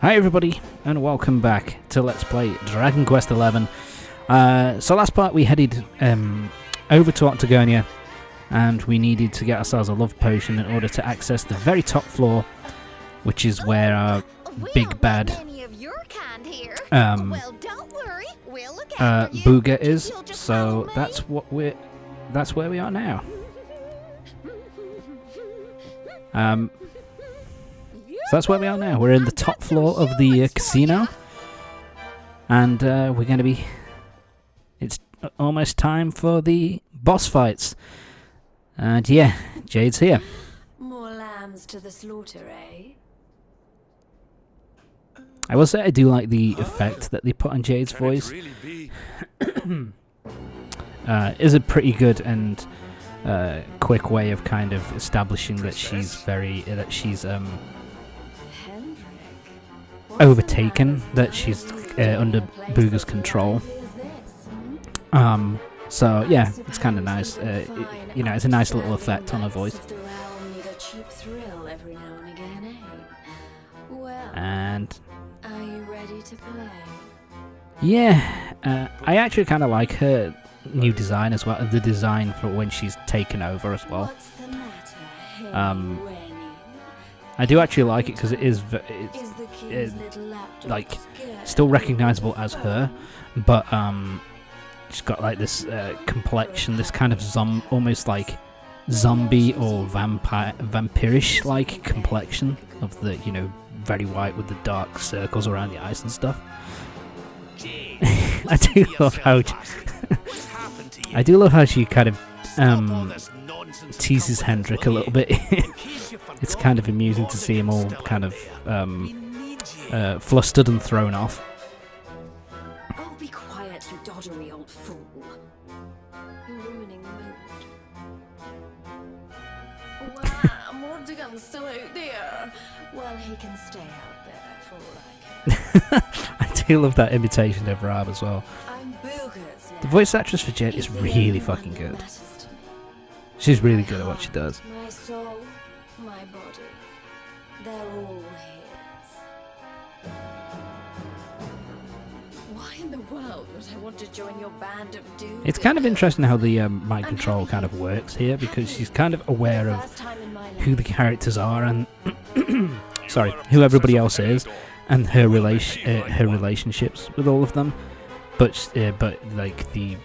Hi everybody, and welcome back to Let's Play Dragon Quest XI. So last part we headed over to Octagonia, and we needed to get ourselves a love potion in order to access the very top floor, which is where our big bad Booga is. So that's where we are now. So that's where we are now. We're in the top floor of the casino, and we're going to be... It's almost time for the boss fights. And yeah, Jade's here. More lambs to the slaughter, eh? I will say I do like the effect that they put on Jade's voice. Is a pretty good and quick way of kind of establishing that she's overtaken, that she's under Booga's control. So yeah, it's kind of nice. It's a nice little effect on her voice. And are you ready to play? Yeah, I actually kind of like her new design as well. The design for when she's taken over as well. I do actually like it because it is like still recognizable as her, but she's got like this complexion, this kind of almost like zombie or vampirish like complexion of the very white with the dark circles around the eyes and stuff. I do love how she kind of teases Hendrik a little bit. It's kind of amusing to see him all kind of flustered and thrown off. Oh, be quiet, you doddery old fool. You're ruining the mood. Wow, Mordigan's still out there. Well, he can stay out there for all I care. I do love that imitation of Rab as well. I'm Booga's now. The voice actress for Jade is really fucking good. She's really good at what she does. My soul, my body, they're all his. Why in the world would I want to join your band of dudes? It's kind of interesting how the mind control kind of works here, because she's kind of aware of who the characters are and sorry, who everybody else is, and her relationships with all of them. But like the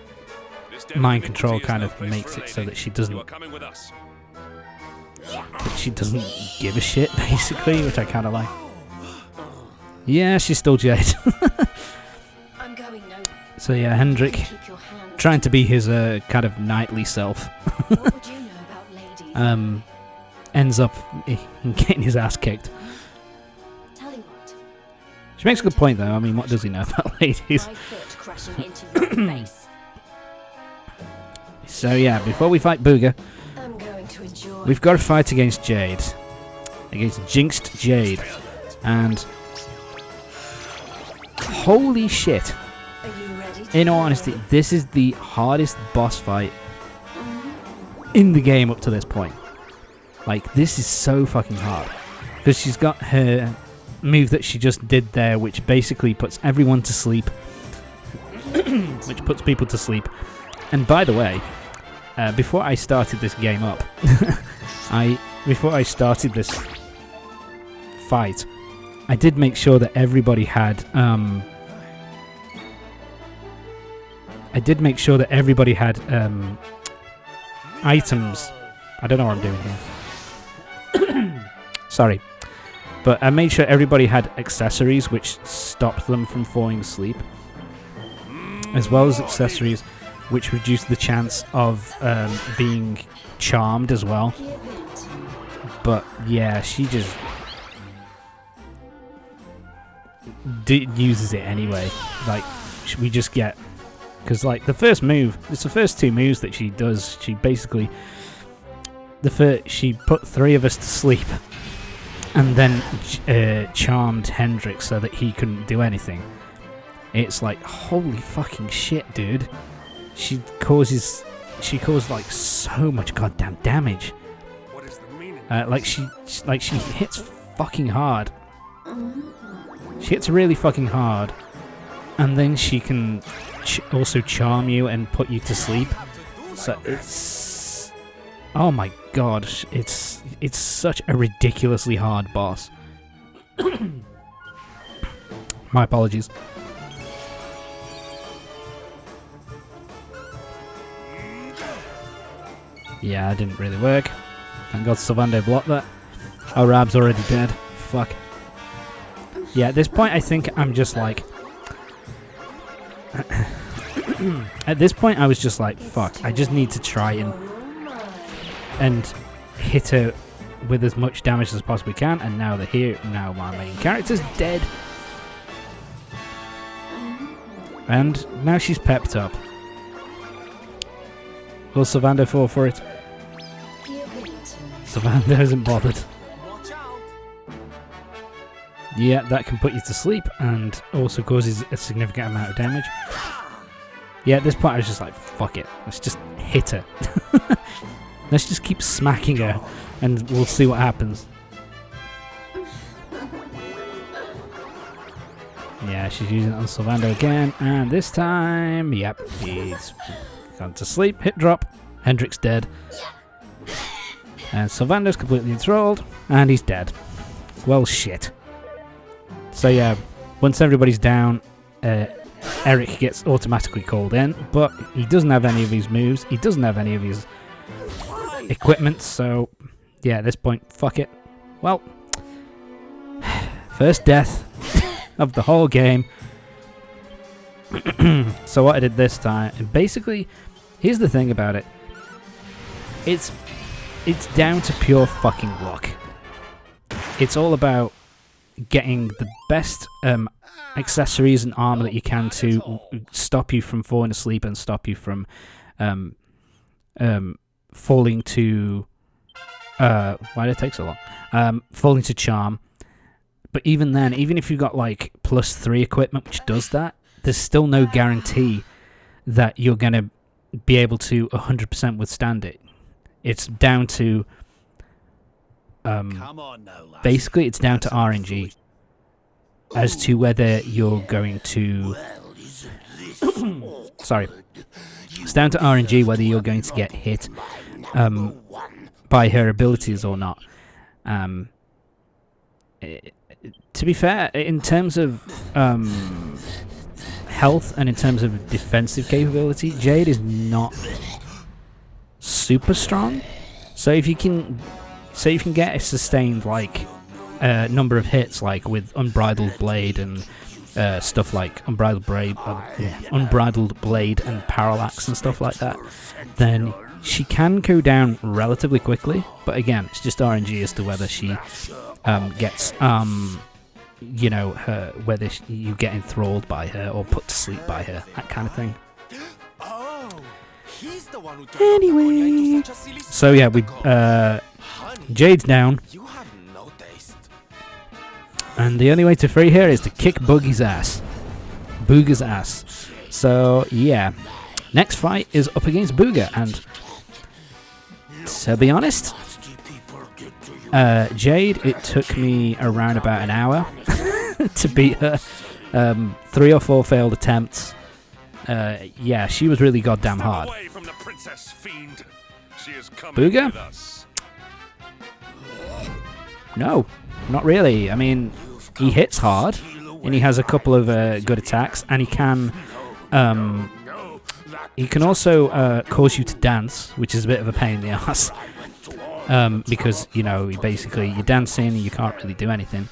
mind control kind of makes it so that she doesn't give a shit, basically, which I kind of like. Yeah, she's still Jade. I'm going nowhere. So yeah, Hendrik, trying to be his kind of knightly self, What would you know about ladies? ends up getting his ass kicked. Tell you what. She makes a good point, though. I mean, what does he know about ladies? My foot crashing into your face. So yeah, before we fight Booga, I'm going to enjoy. we've got to fight against Jade. Against Jinxed Jade. And holy shit. Are you ready? In all honesty, this is the hardest boss fight in the game up to this point. Like, this is so fucking hard. Because she's got her move that she just did there, which basically puts everyone to sleep. Which puts people to sleep. And by the way, before I started this game up, before I started this fight, I did make sure that everybody had items. I don't know what I'm doing here. Sorry. But I made sure everybody had accessories which stopped them from falling asleep, as well as accessories which reduced the chance of being charmed as well. But yeah, she just uses it anyway. Like, we just get... Because, like, the first move... It's the first two moves that she does. She basically... She put 3 of us to sleep, and then charmed Hendrik so that he couldn't do anything. It's like, holy fucking shit, dude. She caused like so much goddamn damage. Like she hits fucking hard. She hits really fucking hard, and then she can also charm you and put you to sleep. So it's... Oh my god, it's such a ridiculously hard boss. My apologies. Yeah, it didn't really work. Thank God Sylvando blocked that. Oh, Rab's already dead. Fuck. Yeah, at this point I think I'm just like... At this point I was just like, fuck, I just need to try and hit her with as much damage as I possibly can, and now now my main character's dead. And now she's pepped up. Will Sylvando fall for it? Sylvando isn't bothered. Yeah, that can put you to sleep and also causes a significant amount of damage. Yeah, at this point I was just like, fuck it. Let's just hit her. Let's just keep smacking her and we'll see what happens. Yeah, she's using it on Sylvando again, and this time, yep, he's gone to sleep. Hit drop. Hendrick's dead. And Sylvando's completely enthralled, and he's dead. Well, shit. So yeah, once everybody's down, Eric gets automatically called in, but he doesn't have any of his moves. He doesn't have any of his equipment, so yeah, at this point, fuck it. Well, first death of the whole game. So what I did this time, and basically, here's the thing about it. It's down to pure fucking luck. It's all about getting the best accessories and armor that you can to stop you from falling asleep and stop you from falling to why did it take so long? Falling to charm. But even then, even if you've got like +3 equipment which does that, there's still no guarantee that you're going to be able to 100% withstand it. It's down to basically it's down to RNG as to whether you're going to sorry, it's down to RNG whether you're going to get hit by her abilities or not. To be fair, in terms of health and in terms of defensive capability, Jade is not super strong. So if you can get a sustained like number of hits, like with Unbridled Blade and stuff like Unbridled Blade and Parallax and stuff like that, then she can go down relatively quickly. But again, it's just RNG as to whether she gets whether you get enthralled by her or put to sleep by her, that kind of thing. Anyway, so yeah, we Jade's down, and the only way to free her is to kick Booga's ass. So yeah, next fight is up against Booga, and to be honest, Jade, it took me around about an hour to beat her. 3 or 4 failed attempts. Yeah, she was really goddamn hard. Booga? No, not really. I mean, he hits hard, and he has a couple of good attacks, and he can also cause you to dance, which is a bit of a pain in the ass. Because, you're dancing and you can't really do anything.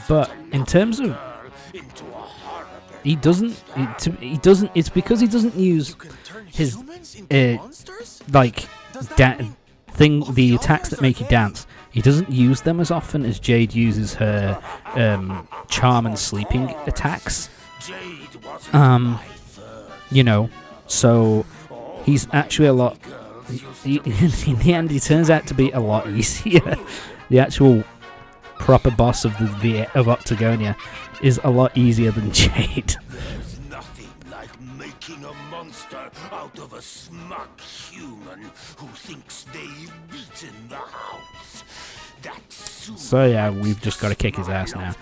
But in terms of... It's because he doesn't use his... the attacks that make you dance. He doesn't use them as often as Jade uses her charm and sleeping attacks. So he's actually a lot... in the end, he turns out to be a lot easier. The actual proper boss of of Octagonia is a lot easier than Jade. There's nothing like making a monster out of a smug human who thinks they've beaten the house. So yeah, we've just got to kick his ass now.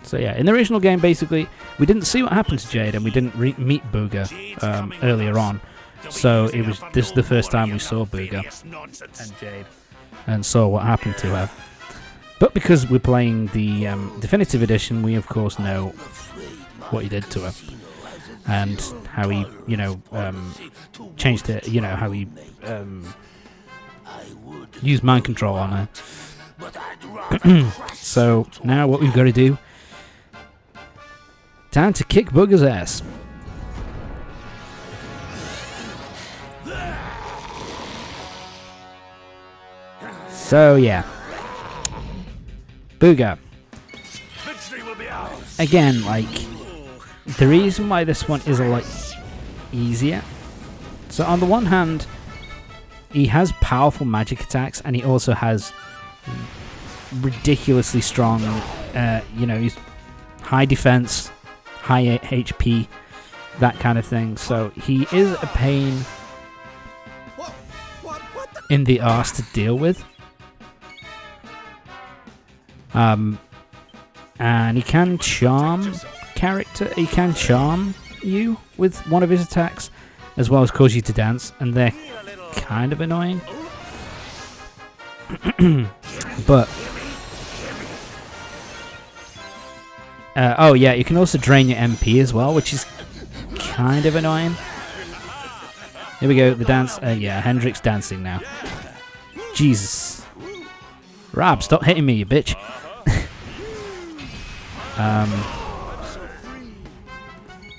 So yeah, in the original game, basically, we didn't see what happened to Jade, and we didn't meet Booga earlier on. So this is the first time we saw Booga and Jade, and saw what happened to her. But because we're playing the definitive edition, we of course know what he did to her, and how he, changed it. You know how he used mind control on her. So now what we've got to do, time to kick Booga's ass. So yeah, Booga. Again, like, the reason why this one is a lot easier. So on the one hand, he has powerful magic attacks, and he also has ridiculously strong, he's high defense, high HP, that kind of thing. So he is a pain in the arse to deal with. And he can charm He can charm you with one of his attacks, as well as cause you to dance, and they're kind of annoying. But oh yeah, you can also drain your MP as well, which is kind of annoying. Here we go, the dance. Yeah, Hendrik's dancing now. Jesus. Rob, stop hitting me, you bitch.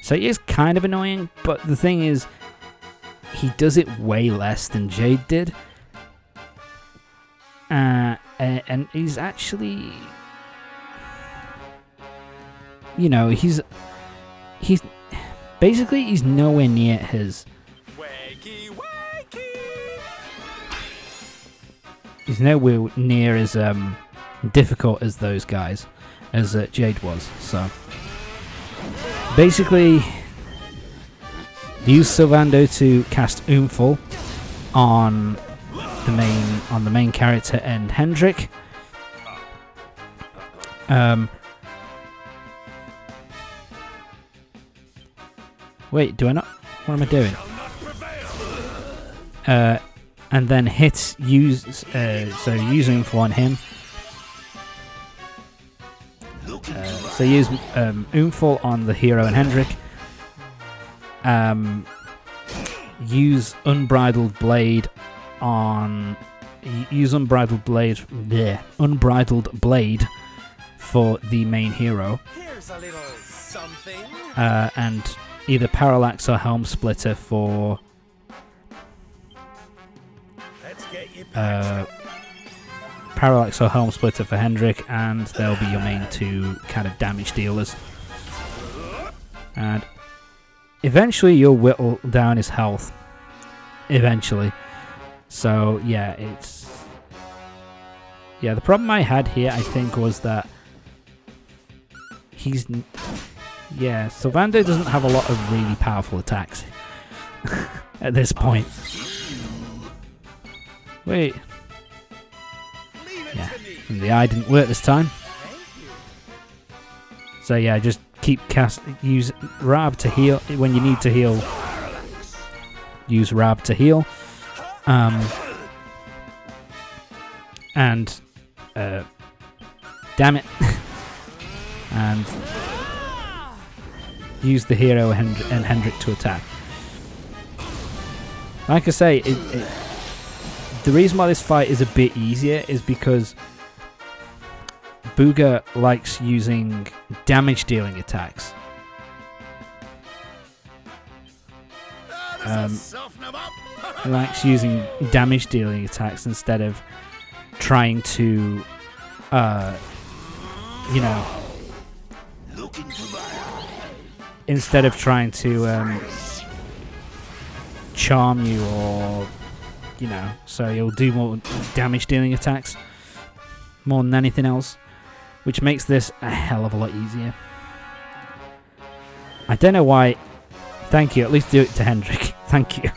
So he is kind of annoying, but the thing is, he does it way less than Jade did. And he's actually, he's basically, he's nowhere near his. He's nowhere near as difficult as those guys, as Jade was. So basically, use Sylvando to cast Oomful on the main character and Hendrik. Wait, do I not? What am I doing? And then use Oomful on him. So use Oomful on the hero and Hendrik. Use Unbridled Blade on. Use Unbridled Blade for the main hero. Here's a little something. And either Parallax or Helm Splitter for. Let's get you back. Parallax or Helm Splitter for Hendrik, and they'll be your main two kind of damage dealers. And eventually you'll whittle down his health. Eventually. So yeah, the problem I had here, I think, was that Sylvando doesn't have a lot of really powerful attacks at this point. Wait. Yeah, and the eye didn't work this time. So yeah, just use Rab to heal when you need to heal. Use Rab to heal. And damn it. And use the hero and Hendrik to attack. Like I say, the reason why this fight is a bit easier is because Booga likes using damage dealing attacks. He likes using damage dealing attacks instead of trying to, instead of trying to charm you or, so he'll do more damage dealing attacks more than anything else, which makes this a hell of a lot easier. I don't know why. Thank you. At least do it to Hendrik. Thank you.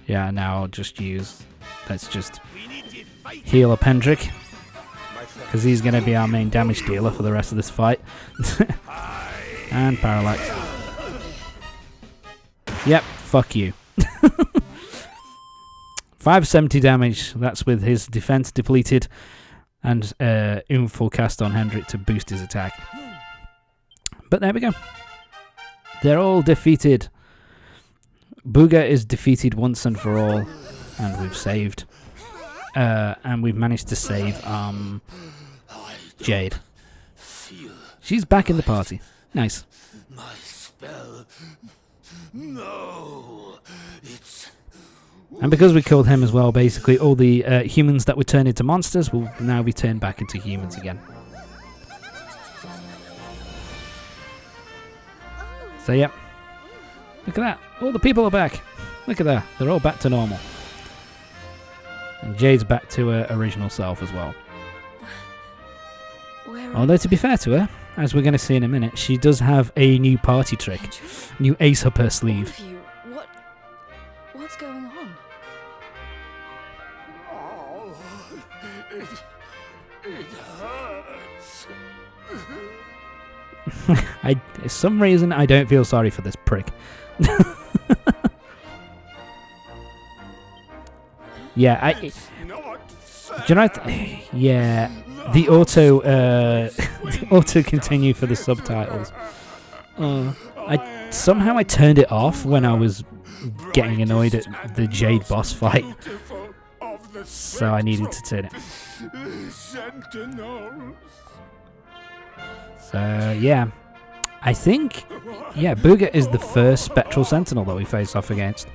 Yeah, now I'll just use... Let's just heal up Hendrik. Because he's going to be our main damage dealer for the rest of this fight. And Parallax. Yep, fuck you. 570 damage. That's with his defense depleted. And full cast on Hendrik to boost his attack. But there we go. They're all defeated. Booga is defeated once and for all. And we've saved. And we've managed to save Jade. She's back in the party. Nice. My spell. No, it's... And because we killed him as well, basically all the humans that were turned into monsters will now be turned back into humans again. So yep. Look at that. All the people are back. Look at that. They're all back to normal. And Jade's back to her original self as well. Although to be fair to her, as we're going to see in a minute, she does have a new party trick. New ace up her sleeve. What's going on? Oh, it hurts. For some reason, I don't feel sorry for this prick. Yeah, do you know yeah, the auto auto continue for the subtitles. Somehow I turned it off when I was getting annoyed at the Jade boss fight, so I needed to turn it. So yeah, I think Booga is the first Spectral Sentinel that we face off against,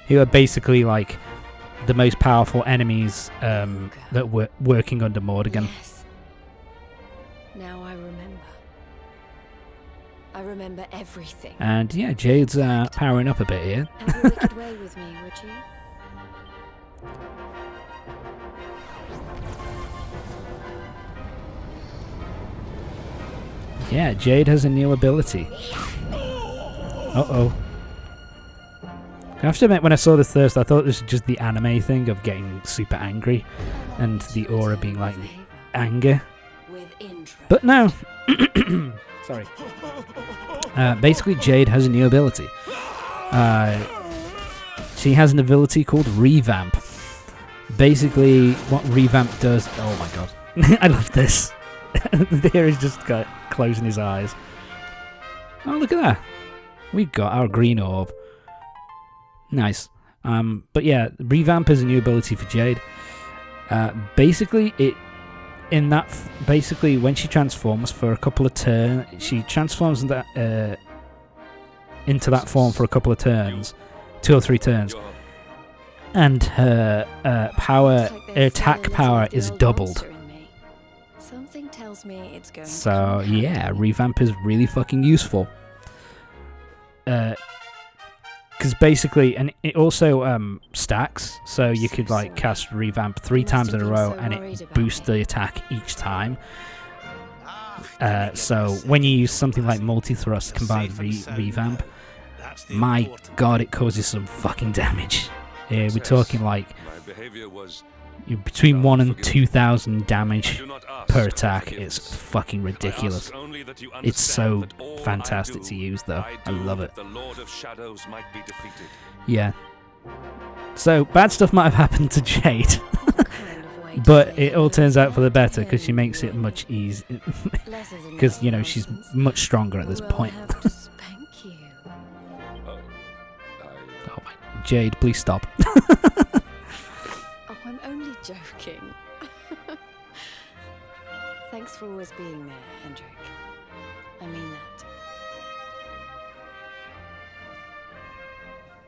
who are basically like the most powerful enemies that were working under Mordegon. Yes. Now I remember. I remember everything. And yeah, Jade's powering up a bit here. Have a wicked way with me, would you? Yeah, Jade has a new ability. Uh-oh. I have to admit, when I saw this first, I thought this was just the anime thing of getting super angry and the aura being like anger. But no. Sorry. Basically, Jade has a new ability. She has an ability called Revamp. Basically, what Revamp does... Oh my god. I love this. The hero's just closing his eyes. Oh, look at that. We got our green orb. Nice. But yeah, Revamp is a new ability for Jade. Basically, basically when she transforms for a couple of turns, she transforms into that form for a couple of turns, 2 or 3 turns, and her attack power is doubled. Something tells me it's going. So yeah, Revamp is really fucking useful. Because basically, and it also stacks, so you could like cast Revamp 3 times in a row, and it boosts the attack each time. So when you use something like multi-thrust combined with Revamp, my god, it causes some fucking damage. We're talking like between 1,000 and 2,000 damage per attack. It's fucking ridiculous. It's so fantastic to use, though. I love it. Yeah. So bad stuff might have happened to Jade, but it all turns out for the better because she makes it much easier. Because you know she's much stronger at this point. Oh my, Jade, please stop. I'm only joking. Thanks for always being there, Hendrik. I mean that.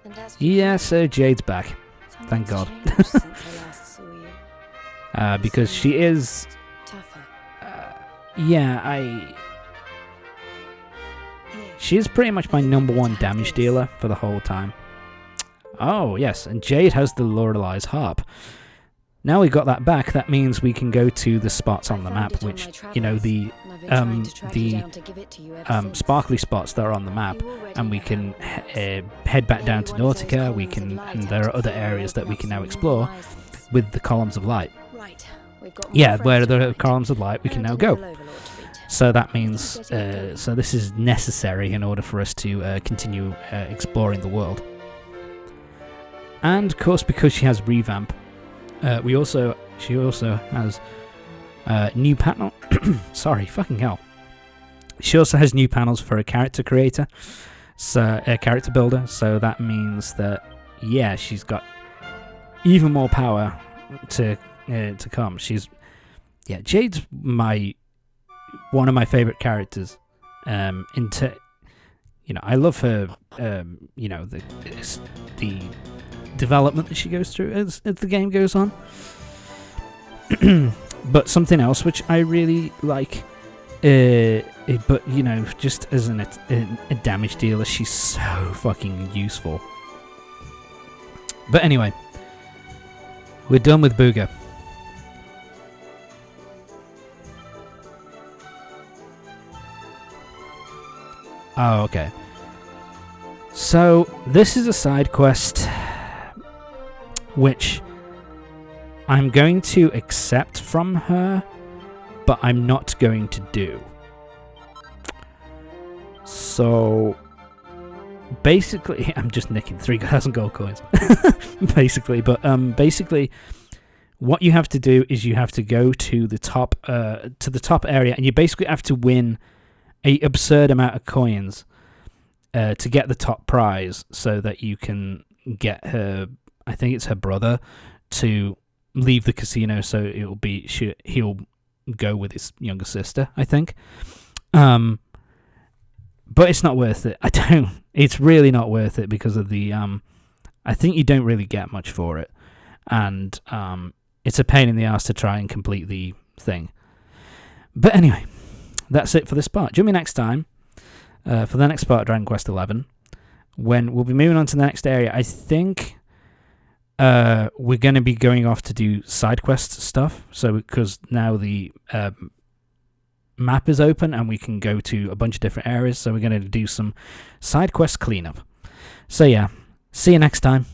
And as for Yeah, so Jade's back. Thank God. changed since I last saw you. Because she is... Tougher. yeah, she is pretty much my #1 damage dealer for the whole time. Oh, yes, and Jade has the Lorelei's harp. Basically, when she transforms for a couple of turns, she transforms into that form for a couple of turns, 2 or 3 turns, and her attack power is doubled. So yeah, Revamp is really fucking useful. Because basically, and it also stacks, so you could like cast Revamp 3 times in a row, and it boosts the attack each time. So when you use something like multi-thrust combined with Revamp, my god, it causes some fucking damage. We're talking like Now we got that back, that means we can go to the spots on the map, which, you know, the sparkly spots that are on the map, and we can head back down to Nautica. We can, and there are other areas that we can now explore with the columns of light. Yeah, where there are columns of light, we can now go. So that means, so this is necessary in order for us to continue exploring the world. And of course, because she has revamp, she also has new panel. Sorry, fucking hell. She also has new panels for a character creator, so a character builder. So that means that, yeah, she's got even more power to come. Jade's one of my favorite characters. I love her. The development that she goes through as the game goes on. But something else which I really like, but just as a damage dealer, she's so fucking useful. But anyway, we're done with Booga. Oh, okay. So this is a side quest which I'm going to accept from her, but I'm not going to do. So basically, I'm just nicking 3,000 gold coins. basically, what you have to do is you have to go to the top area, and you basically have to win a absurd amount of coins to get the top prize, so that you can get her. I think it's her brother to leave the casino, so he'll go with his younger sister, I think. But it's not worth it. It's really not worth it because of the I think you don't really get much for it, and it's a pain in the ass to try and complete the thing. But anyway, that's it for this part. Join me next time for the next part of Dragon Quest XI, when we'll be moving on to the next area. I think we're going to be going off to do side quest stuff. So because now the map is open and we can go to a bunch of different areas, so we're going to do some side quest cleanup. So yeah, see you next time.